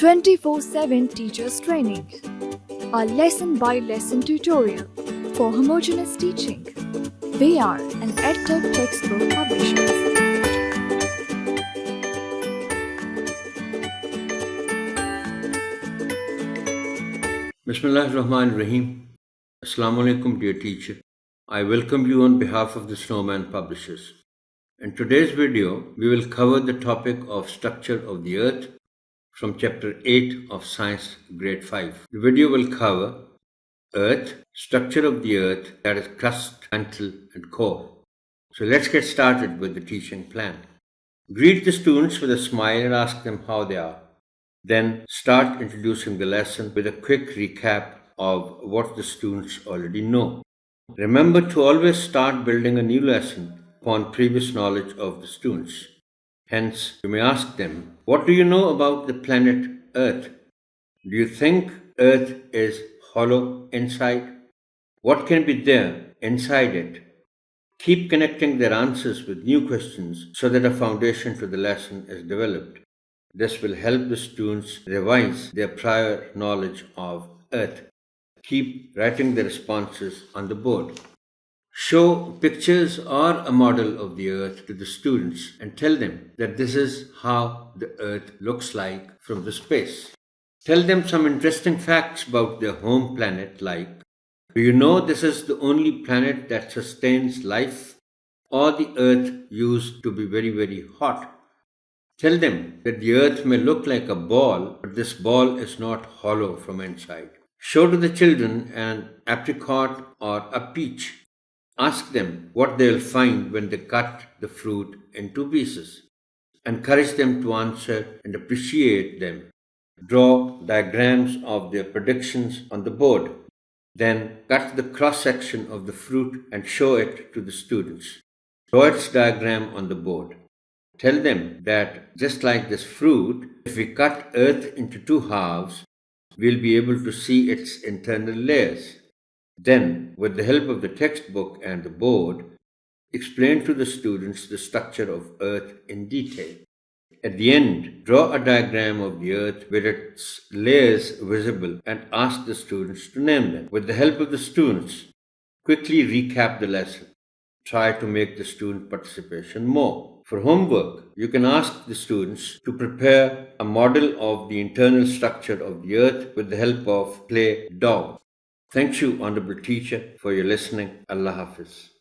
24/7 Teachers Training, a lesson-by-lesson tutorial for homogeneous teaching. We are an EdTech textbook publishers. Bismillah ar-Rahman ar-Rahim. Assalamu alaikum, dear teacher. I welcome you on behalf of the Snowman publishers. In today's video, we will cover the topic of structure of the earth from chapter 8 of Science grade 5. The video will cover earth, structure of the earth, that is crust, mantle and core. So let's get started with the teaching plan. Greet the students with a smile and ask them how they are. Then start introducing the lesson with a quick recap of what the students already know. Remember to always start building a new lesson upon previous knowledge of the students. Hence, you may ask them, what do you know about the planet Earth? Do you think Earth is hollow inside? What can be there inside it? Keep connecting their answers with new questions so that a foundation to the lesson is developed. This will help the students revise their prior knowledge of Earth. Keep writing the responses on the board. Show pictures or a model of the Earth to the students and tell them that this is how the Earth looks like from the space. Tell them some interesting facts about their home planet, like, do you know this is the only planet that sustains life? Or the Earth used to be very, very hot? Tell them that the Earth may look like a ball, but this ball is not hollow from inside. Show to the children an apricot or a peach. Ask them what they will find when they cut the fruit into pieces. Encourage them to answer and appreciate them. Draw diagrams of their predictions on the board. Then cut the cross-section of the fruit and show it to the students. Draw its diagram on the board. Tell them that just like this fruit, if we cut Earth into two halves, we'll be able to see its internal layers. Then, with the help of the textbook and the board, explain to the students the structure of Earth in detail. At the end, draw a diagram of the Earth with its layers visible and ask the students to name them. With the help of the students, quickly recap the lesson. Try to make the student participation more. For homework, you can ask the students to prepare a model of the internal structure of the Earth with the help of clay doll. Thank you, Honorable Teacher, for your listening. Allah Hafiz.